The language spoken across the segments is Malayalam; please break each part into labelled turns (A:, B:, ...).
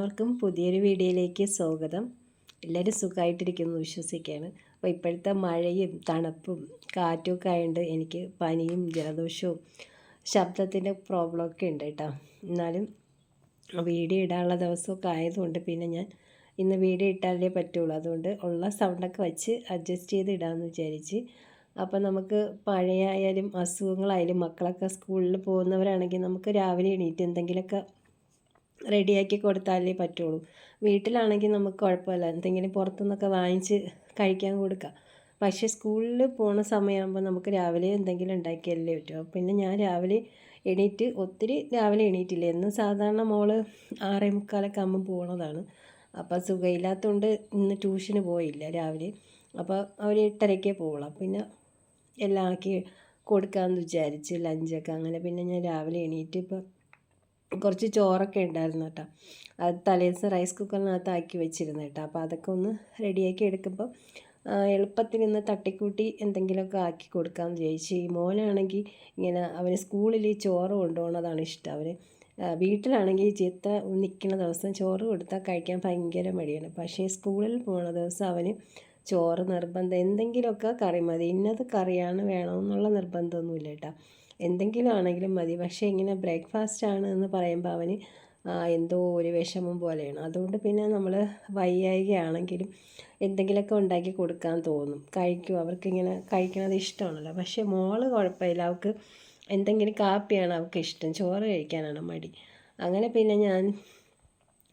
A: എല്ലാവർക്കും പുതിയൊരു വീഡിയോയിലേക്ക് സ്വാഗതം. എല്ലാവരും സുഖമായിട്ടിരിക്കുന്നു വിശ്വസിക്കുകയാണ്. അപ്പോൾ ഇപ്പോഴത്തെ മഴയും തണുപ്പും കാറ്റും ഒക്കെ ആയതുകൊണ്ട് എനിക്ക് പനിയും ജലദോഷവും ശബ്ദത്തിൻ്റെ പ്രോബ്ലമൊക്കെ ഉണ്ട് കേട്ടോ. എന്നാലും വീഡിയോ ഇടാനുള്ള ദിവസമൊക്കെ ആയതുകൊണ്ട് പിന്നെ ഞാൻ ഇന്ന് വീഡിയോ ഇട്ടാലേ പറ്റുള്ളൂ. അതുകൊണ്ട് ഉള്ള സൗണ്ടൊക്കെ വെച്ച് അഡ്ജസ്റ്റ് ചെയ്ത് ഇടാമെന്ന് വിചാരിച്ച്. അപ്പോൾ നമുക്ക് മഴയായാലും അസുഖങ്ങളായാലും മക്കളൊക്കെ സ്കൂളിൽ പോകുന്നവരാണെങ്കിൽ നമുക്ക് രാവിലെ എണീറ്റ് എന്തെങ്കിലുമൊക്കെ റെഡിയാക്കി കൊടുത്താലേ പറ്റുള്ളൂ. വീട്ടിലാണെങ്കിൽ നമുക്ക് കുഴപ്പമില്ല, എന്തെങ്കിലും പുറത്തുനിന്നൊക്കെ വാങ്ങിച്ച് കഴിക്കാൻ കൊടുക്കാം. പക്ഷേ സ്കൂളിൽ പോണ സമയമാകുമ്പോൾ നമുക്ക് രാവിലെ എന്തെങ്കിലും ഉണ്ടാക്കിയല്ലേ പറ്റുമോ. പിന്നെ ഞാൻ രാവിലെ എണീറ്റ് ഒത്തിരി രാവിലെ എണീറ്റില്ല. എന്നും സാധാരണ മോള് 6:45 ആകുമ്പോൾ പോണതാണ്. അപ്പോൾ സുഖമില്ലാത്തതുകൊണ്ട് ഇന്ന് ട്യൂഷന് പോയില്ല രാവിലെ. അപ്പോൾ അവർ 8:30 പോവുള്ളൂ. പിന്നെ എല്ലാം ആക്കി കൊടുക്കാമെന്ന് വിചാരിച്ച് ലഞ്ചൊക്കെ. അങ്ങനെ പിന്നെ ഞാൻ രാവിലെ എണീറ്റ് ഇപ്പോൾ കുറച്ച് ചോറൊക്കെ ഉണ്ടായിരുന്നു കേട്ടോ. അത് തലേദിവസം റൈസ് കുക്കറിനകത്ത് ആക്കി വെച്ചിരുന്നു കേട്ടോ. അപ്പോൾ അതൊക്കെ ഒന്ന് റെഡിയാക്കി എടുക്കുമ്പോൾ എളുപ്പത്തിൽ ഇന്ന് തട്ടിക്കൂട്ടി എന്തെങ്കിലുമൊക്കെ ആക്കി കൊടുക്കാമെന്ന് വിചാരിച്ചു. ഈ മോനാണെങ്കിൽ ഇങ്ങനെ അവന് സ്കൂളിൽ ചോറ് കൊണ്ടുപോകുന്നതാണ് ഇഷ്ടം. അവന് വീട്ടിലാണെങ്കിൽ ചിത്ര നിൽക്കുന്ന ദിവസം ചോറ് കൊടുത്താൽ കഴിക്കാൻ ഭയങ്കര മടിയാണ്. പക്ഷേ സ്കൂളിൽ പോകുന്ന ദിവസം അവന് ചോറ് നിർബന്ധം, എന്തെങ്കിലുമൊക്കെ കറി മതി. ഇന്നത് കറിയാണ് വേണമെന്നുള്ള നിർബന്ധമൊന്നുമില്ല കേട്ടോ. എന്തെങ്കിലും ആണെങ്കിലും മതി. പക്ഷേ ഇങ്ങനെ ബ്രേക്ക്ഫാസ്റ്റ് ആണ് എന്ന് പറയുമ്പോൾ അവന് എന്തോ ഒരു വിഷമം പോലെയാണ്. അതുകൊണ്ട് പിന്നെ നമ്മൾ വയ്യായികയാണെങ്കിലും എന്തെങ്കിലുമൊക്കെ ഉണ്ടാക്കി കൊടുക്കാൻ തോന്നും, കഴിക്കും. അവർക്കിങ്ങനെ കഴിക്കണത് ഇഷ്ടമാണല്ലോ. പക്ഷേ മോള് കുഴപ്പമില്ല, അവൾക്ക് എന്തെങ്കിലും കാപ്പിയാണ് അവൾക്ക് ഇഷ്ടം, ചോറ് കഴിക്കാനാണ് മടി. അങ്ങനെ പിന്നെ ഞാൻ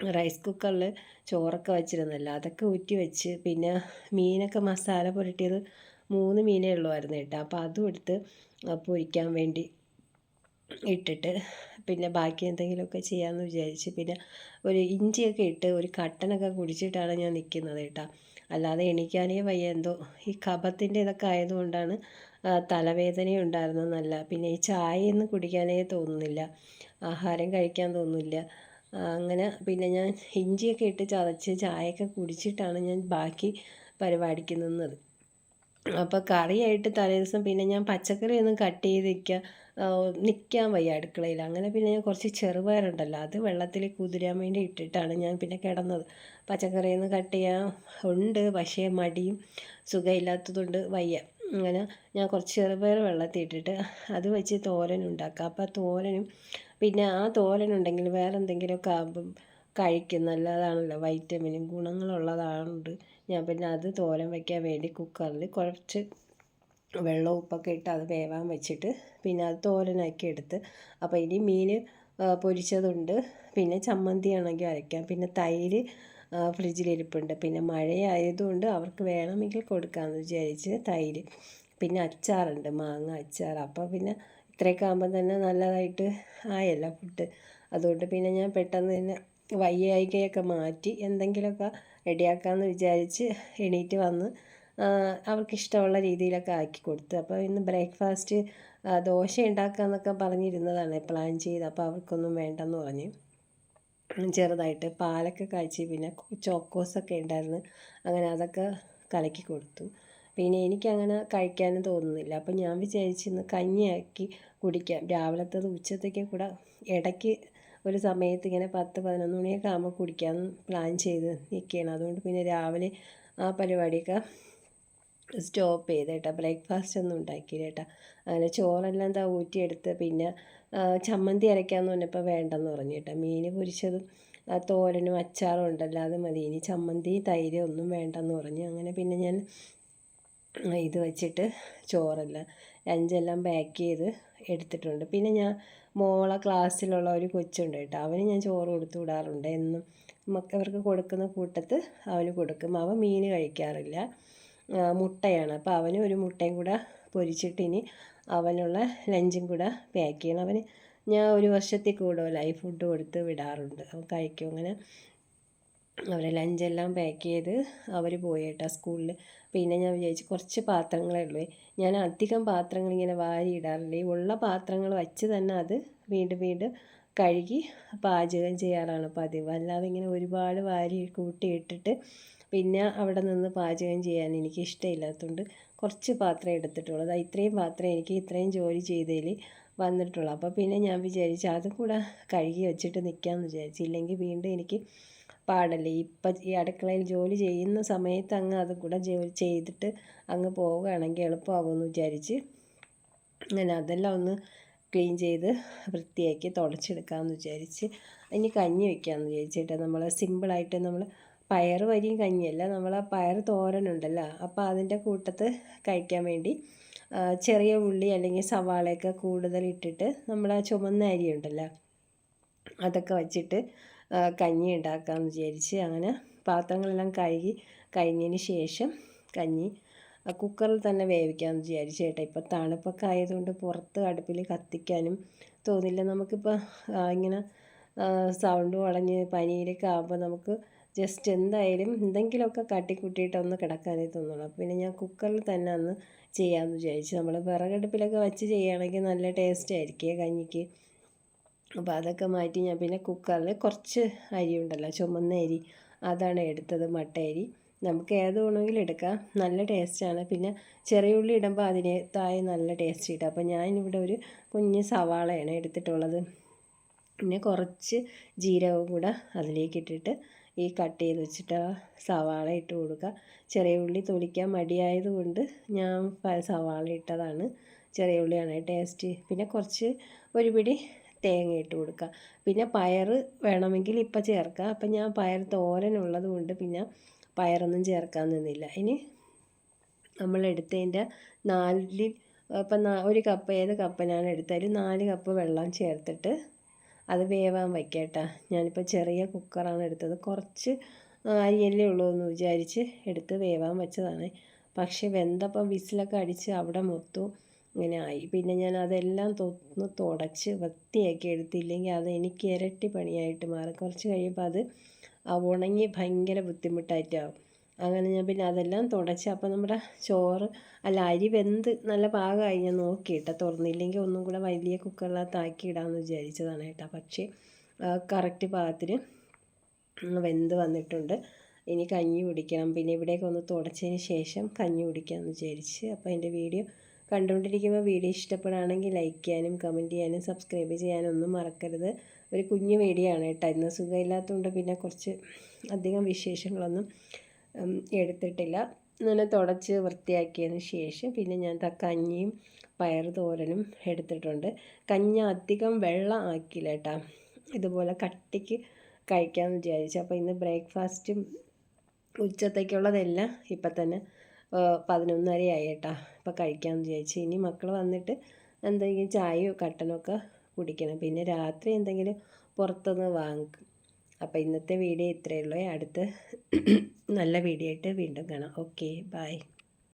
A: റൈസ് കുക്കറിൽ ചോറൊക്കെ വെച്ചിരുന്നല്ലോ, അതൊക്കെ ഊറ്റി വെച്ച് പിന്നെ മീനൊക്കെ മസാല പുരട്ടിയത് 3 മീനേ ഉള്ളുമായിരുന്നു കേട്ടോ. അപ്പോൾ അതും എടുത്ത് പൊരിക്കാൻ വേണ്ടി ഇട്ടിട്ട് പിന്നെ ബാക്കി എന്തെങ്കിലുമൊക്കെ ചെയ്യാമെന്ന് വിചാരിച്ച് പിന്നെ ഒരു ഇഞ്ചിയൊക്കെ ഇട്ട് ഒരു കട്ടനൊക്കെ കുടിച്ചിട്ടാണ് ഞാൻ നിൽക്കുന്നത് കേട്ടോ. അല്ലാതെ എണീക്കാനേ വയ്യ. എന്തോ ഈ കഫത്തിൻ്റെ ഇതൊക്കെ ആയതുകൊണ്ടാണ് തലവേദനയും ഉണ്ടായിരുന്നു നല്ല. പിന്നെ ഈ ചായയൊന്നും കുടിക്കാനേ തോന്നുന്നില്ല, ആഹാരം കഴിക്കാൻ തോന്നുന്നില്ല. അങ്ങനെ പിന്നെ ഞാൻ ഇഞ്ചിയൊക്കെ ഇട്ട് ചതച്ച് ചായയൊക്കെ കുടിച്ചിട്ടാണ് ഞാൻ ബാക്കി പരിപാടിക്ക് നിന്നത്. അപ്പോൾ കറിയായിട്ട് തലേദിവസം പിന്നെ ഞാൻ പച്ചക്കറിയൊന്നും കട്ട് ചെയ്ത് നിൽക്കാൻ വയ്യ അടുക്കളയിൽ. അങ്ങനെ പിന്നെ ഞാൻ കുറച്ച് ചെറുപയറുണ്ടല്ലോ, അത് വെള്ളത്തിൽ കുതിരാൻ വേണ്ടി ഇട്ടിട്ടാണ് ഞാൻ പിന്നെ കിടന്നത്. പച്ചക്കറിയൊന്നും കട്ട് ചെയ്യാൻ ഉണ്ട്, പക്ഷേ മടിയും സുഖമില്ലാത്തതുകൊണ്ട് വയ്യ. അങ്ങനെ ഞാൻ കുറച്ച് ചെറുപയർ വെള്ളത്തിൽ ഇട്ടിട്ട് അത് വെച്ച് തോരൻ ഉണ്ടാക്കാം. അപ്പോൾ തോരനും പിന്നെ ആ തോരനുണ്ടെങ്കിൽ വേറെ എന്തെങ്കിലുമൊക്കെ ആകുമ്പം കഴിക്കും, നല്ലതാണല്ലോ, വൈറ്റമിനും ഗുണങ്ങളുള്ളതാണുണ്ട്. ഞാൻ പിന്നെ അത് തോരൻ വയ്ക്കാൻ വേണ്ടി കുക്കറിൽ കുറച്ച് വെള്ളവും ഉപ്പൊക്കെ ഇട്ട് അത് വേവാൻ വെച്ചിട്ട് പിന്നെ അത് തോരനാക്കി എടുത്ത്. അപ്പോൾ ഇനി മീൻ പൊരിച്ചതുണ്ട്, പിന്നെ ചമ്മന്തി ആണെങ്കിൽ അരയ്ക്കാം, പിന്നെ തൈര് ഫ്രിഡ്ജിലിരിപ്പുണ്ട്. പിന്നെ മഴയായതുകൊണ്ട് അവർക്ക് വേണമെങ്കിൽ കൊടുക്കാമെന്ന് വിചാരിച്ച് തൈര്, പിന്നെ അച്ചാറുണ്ട്, മാങ്ങ അച്ചാർ. അപ്പോൾ പിന്നെ ഇത്രയൊക്കെ ആകുമ്പോൾ തന്നെ നല്ലതായിട്ട് ആയല്ലോ ഫുഡ്. അതുകൊണ്ട് പിന്നെ ഞാൻ പെട്ടെന്ന് തന്നെ വയ്യായ്കയൊക്കെ മാറ്റി എന്തെങ്കിലുമൊക്കെ റെഡിയാക്കാമെന്ന് വിചാരിച്ച് എണീറ്റ് വന്ന് അവർക്കിഷ്ടമുള്ള രീതിയിലൊക്കെ ആക്കി കൊടുത്തു. അപ്പോൾ ഇന്ന് ബ്രേക്ക്ഫാസ്റ്റ് ദോശ ഉണ്ടാക്കാമെന്നൊക്കെ പറഞ്ഞിരുന്നതാണ് പ്ലാൻ ചെയ്ത്. അപ്പോൾ അവർക്കൊന്നും വേണ്ടെന്ന് പറഞ്ഞ് ചെറുതായിട്ട് പാലൊക്കെ കാച്ചി പിന്നെ ചോക്കോസൊക്കെ ഉണ്ടായിരുന്നു, അങ്ങനെ അതൊക്കെ കലക്കി കൊടുത്തു. പിന്നെ എനിക്കങ്ങനെ കഴിക്കാനും തോന്നുന്നില്ല. അപ്പം ഞാൻ വിചാരിച്ച് ഇന്ന് കഞ്ഞിയാക്കി കുടിക്കാം, രാവിലത്തത് ഉച്ചത്തേക്ക് കൂടെ ഇടയ്ക്ക് ഒരു സമയത്ത് ഇങ്ങനെ 10-11 മണിയൊക്കെ ആകുമ്പോൾ കുടിക്കാൻ പ്ലാൻ ചെയ്ത് നിൽക്കുകയാണ്. അതുകൊണ്ട് പിന്നെ രാവിലെ ആ പരിപാടിയൊക്കെ സ്റ്റോപ്പ് ചെയ്ത് കേട്ടോ. ബ്രേക്ക്ഫാസ്റ്റ് ഒന്നും ഉണ്ടാക്കിയില്ല കേട്ടോ. അങ്ങനെ ചോറെല്ലാം എന്താ ഊറ്റിയെടുത്ത് പിന്നെ ചമ്മന്തി അരയ്ക്കാമെന്ന് പറഞ്ഞപ്പോൾ വേണ്ടെന്ന് പറഞ്ഞു കേട്ടോ. മീൻ പൊരിച്ചതും തോരനും അച്ചാറും ഉണ്ടല്ലോ, അത് മതി, ഇനി ചമ്മന്തി തൈര് ഒന്നും വേണ്ടെന്ന് പറഞ്ഞു. അങ്ങനെ പിന്നെ ഞാൻ ഇത് വെച്ചിട്ട് ചോറെല്ലാം ലഞ്ചെല്ലാം പാക്ക് ചെയ്ത് എടുത്തിട്ടുണ്ട്. പിന്നെ ഞാൻ മോളെ ക്ലാസ്സിലുള്ള ഒരു കൊച്ചുണ്ട് കേട്ടോ, അവന് ഞാൻ ചോറ് കൊടുത്തു വിടാറുണ്ട് എന്നും. അവർക്ക് കൊടുക്കുന്ന കൂട്ടത്ത് അവന് കൊടുക്കും. അവൻ മീൻ കഴിക്കാറില്ല, മുട്ടയാണ്. അപ്പോൾ അവന് ഒരു മുട്ടയും കൂടെ പൊരിച്ചിട്ട് ഇനി അവനുള്ള ലഞ്ചും കൂടെ പാക്ക് ചെയ്യണം. അവന് ഞാൻ ഒരു വർഷത്തിൽ കൂടുതലായി ഫുഡ് കൊടുത്ത് വിടാറുണ്ട്, അവൻ കഴിക്കും. അങ്ങനെ അവരെ ലഞ്ചെല്ലാം പാക്ക് ചെയ്ത് അവർ പോയി കേട്ടോ സ്കൂളിൽ. പിന്നെ ഞാൻ വിചാരിച്ചു കുറച്ച് പാത്രങ്ങളേ ഉള്ളൂ, ഞാൻ അധികം പാത്രങ്ങൾ ഇങ്ങനെ വാരി ഇടാറില്ല. ഈ ഉള്ള പാത്രങ്ങൾ വച്ച് തന്നെ അത് വീണ്ടും വീണ്ടും കഴുകി പാചകം ചെയ്യാറാണ് പതിവ്. അല്ലാതെ ഇങ്ങനെ ഒരുപാട് വാരി കൂട്ടിയിട്ടിട്ട് പിന്നെ അവിടെ നിന്ന് പാചകം ചെയ്യാൻ എനിക്ക് ഇഷ്ടമില്ലാത്തതുകൊണ്ട് കുറച്ച് പാത്രം എടുത്തിട്ടുള്ളൂ. അത് ഇത്രയും പാത്രം എനിക്ക് ഇത്രയും ജോലി ചെയ്തതിൽ വന്നിട്ടുള്ളൂ. അപ്പോൾ പിന്നെ ഞാൻ വിചാരിച്ചു അതും കൂടെ കഴുകി വെച്ചിട്ട് നിൽക്കാമെന്ന് വിചാരിച്ചു. ഇല്ലെങ്കിൽ വീണ്ടും എനിക്ക് പാടല്ലേ. ഇപ്പം ഈ അടുക്കളയിൽ ജോലി ചെയ്യുന്ന സമയത്ത് അങ്ങ് അതും കൂടെ ജോലി ചെയ്തിട്ട് അങ്ങ് പോവുകയാണെങ്കിൽ എളുപ്പമാകുമെന്ന് വിചാരിച്ച് അങ്ങനെ അതെല്ലാം ഒന്ന് ക്ലീൻ ചെയ്ത് വൃത്തിയാക്കി തുടച്ചെടുക്കാമെന്ന് വിചാരിച്ച് ഇനി കഞ്ഞി വയ്ക്കാമെന്ന് വിചാരിച്ചിട്ട് നമ്മൾ സിമ്പിളായിട്ട് നമ്മൾ പയർ വരിയും കഞ്ഞിയല്ല, നമ്മൾ ആ പയർ തോരനുണ്ടല്ലോ, അപ്പോൾ അതിൻ്റെ കൂട്ടത്ത് കഴിക്കാൻ വേണ്ടി ചെറിയ ഉള്ളി അല്ലെങ്കിൽ സവാളയൊക്കെ കൂടുതൽ ഇട്ടിട്ട് നമ്മൾ ആ ചുമന്ന അരി ഉണ്ടല്ലോ അതൊക്കെ വച്ചിട്ട് കഞ്ഞി ഉണ്ടാക്കാമെന്ന് വിചാരിച്ച് അങ്ങനെ പാത്രങ്ങളെല്ലാം കഴുകി കഴിഞ്ഞതിന് ശേഷം കഞ്ഞി കുക്കറിൽ തന്നെ വേവിക്കാമെന്ന് വിചാരിച്ചു കേട്ടോ. ഇപ്പോൾ തണുപ്പൊക്കെ ആയതുകൊണ്ട് പുറത്ത് അടുപ്പിൽ കത്തിക്കാനും തോന്നില്ല. നമുക്കിപ്പോൾ ഇങ്ങനെ സൗണ്ട് കുടഞ്ഞ് പനിയിലൊക്കെ ആകുമ്പോൾ നമുക്ക് ജസ്റ്റ് എന്തായാലും എന്തെങ്കിലുമൊക്കെ കാട്ടിക്കൂട്ടിയിട്ടൊന്ന് കിടക്കാനേ തോന്നുള്ളൂ. അപ്പോൾ പിന്നെ ഞാൻ കുക്കറിൽ തന്നെ അന്ന് ചെയ്യാമെന്ന് വിചാരിച്ചു. നമ്മൾ വിറകടുപ്പിലൊക്കെ വെച്ച് ചെയ്യുകയാണെങ്കിൽ നല്ല ടേസ്റ്റ് ആയിരിക്കും കഞ്ഞിക്ക്. അപ്പോൾ അതൊക്കെ മാറ്റി ഞാൻ പിന്നെ കുക്കറിൽ കുറച്ച് അരി ഉണ്ടല്ലോ, ചുമന്ന അരി, അതാണ് എടുത്തത്, മട്ട അരി. നമുക്ക് ഏത് വേണമെങ്കിലും എടുക്കാം, നല്ല ടേസ്റ്റാണ്. പിന്നെ ചെറിയ ഉള്ളി ഇടുമ്പോൾ അതിനേതായ നല്ല ടേസ്റ്റ് കിട്ടും. അപ്പോൾ ഞാനിവിടെ ഒരു കുഞ്ഞ് സവാളയാണ് എടുത്തിട്ടുള്ളത്. പിന്നെ കുറച്ച് ജീരകവും കൂടെ അതിലേക്ക് ഇട്ടിട്ട് ഈ കട്ട് ചെയ്ത് വെച്ചിട്ട് സവാള ഇട്ട് കൊടുക്കുക. ചെറിയ ഉള്ളി തൊലിക്കാൻ മടിയായതുകൊണ്ട് ഞാൻ സവാള ഇട്ടതാണ്. ചെറിയ ഉള്ളിയാണ് ടേസ്റ്റ്. പിന്നെ കുറച്ച് ഒരു പിടി തേങ്ങ ഇട്ട് കൊടുക്കുക. പിന്നെ പയർ വേണമെങ്കിൽ ഇപ്പം ചേർക്കാം. അപ്പം ഞാൻ പയർ തോരനുള്ളത് കൊണ്ട് പിന്നെ പയറൊന്നും ചേർക്കാൻ നിന്നില്ല. ഇനി നമ്മൾ എടുത്തതിൻ്റെ 4 ഇപ്പം ഒരു കപ്പ്, ഏത് കപ്പിനാണ് എടുത്താലും 4 കപ്പ് വെള്ളം ചേർത്തിട്ട് അത് വേവാൻ വയ്ക്കാം കേട്ടോ. ഞാനിപ്പോൾ ചെറിയ കുക്കറാണ് എടുത്തത്, കുറച്ച് അരിയല്ലേ ഉള്ളൂ എന്ന് വിചാരിച്ച് എടുത്ത് വേവാൻ വെച്ചതാണ്. പക്ഷേ വെന്തപ്പം വിസിലൊക്കെ അടിച്ച് അവിടെ മൊത്തം ഇങ്ങനെ ആയി. പിന്നെ ഞാൻ അതെല്ലാം തുടച്ച് വൃത്തിയാക്കി എടുത്തില്ലെങ്കിൽ അത് എനിക്ക് ഇരട്ടി പണിയായിട്ട് മാറും. കുറച്ച് കഴിയുമ്പോൾ അത് ഉണങ്ങി ഭയങ്കര ബുദ്ധിമുട്ടായിട്ടാവും. അങ്ങനെ ഞാൻ പിന്നെ അതെല്ലാം തുടച്ച്, അപ്പോൾ നമ്മുടെ ചോറ് അരി വെന്ത് നല്ല പാകമായി ഞാൻ നോക്കിയിട്ട്, തുറന്നില്ലെങ്കിൽ ഒന്നും കൂടെ വലിയ കുക്കറിനകത്ത് ആക്കി ഇടാമെന്ന് വിചാരിച്ചതാണ് കേട്ടോ. പക്ഷേ കറക്റ്റ് പാകത്തിന് വെന്ത് വന്നിട്ടുണ്ട്. ഇനി കഞ്ഞി കുടിക്കണം. പിന്നെ ഇവിടെയൊക്കെ ഒന്ന് തുടച്ചതിന് ശേഷം കഞ്ഞി കുടിക്കാമെന്ന് വിചാരിച്ച്. അപ്പോൾ എൻ്റെ വീഡിയോ കണ്ടുകൊണ്ടിരിക്കുമ്പോൾ വീഡിയോ ഇഷ്ടപ്പെടുകയാണെങ്കിൽ ലൈക്ക് ചെയ്യാനും കമൻറ്റ് ചെയ്യാനും സബ്സ്ക്രൈബ് ചെയ്യാനും ഒന്നും മറക്കരുത്. ഒരു കുഞ്ഞു വീഡിയോ ആണ് കേട്ടോ. ഇന്ന് സുഖമില്ലാത്തതുകൊണ്ട് പിന്നെ കുറച്ച് അധികം വിശേഷങ്ങളൊന്നും എടുത്തിട്ടില്ല. അങ്ങനെ തുടച്ച് വൃത്തിയാക്കിയതിന് ശേഷം പിന്നെ ഞാൻ കഞ്ഞിയും പയർ തോരനും എടുത്തിട്ടുണ്ട്. കഞ്ഞി അധികം വെള്ളം ആക്കില്ല കേട്ടോ, ഇതുപോലെ കട്ടിക്ക് കഴിക്കാമെന്ന് വിചാരിച്ചു. അപ്പോൾ ഇന്ന് ബ്രേക്ക്ഫാസ്റ്റും ഉച്ചത്തേക്കുള്ളതെല്ലാം ഇപ്പം തന്നെ 11:30 ആയി കേട്ടോ. ഇപ്പോൾ കഴിക്കാമെന്ന് വിചാരിച്ചു. ഇനി മക്കൾ വന്നിട്ട് എന്തെങ്കിലും ചായയോ കട്ടനോ ഒക്കെ കുടിക്കണം. പിന്നെ രാത്രി എന്തെങ്കിലും പുറത്തുനിന്ന് വാങ്ങിക്കും. അപ്പോൾ ഇന്നത്തെ വീഡിയോ ഇത്രയേ ഉള്ളൂ. അടുത്ത നല്ല വീഡിയോ ആയിട്ട് വീണ്ടും കാണാം. Okay, by.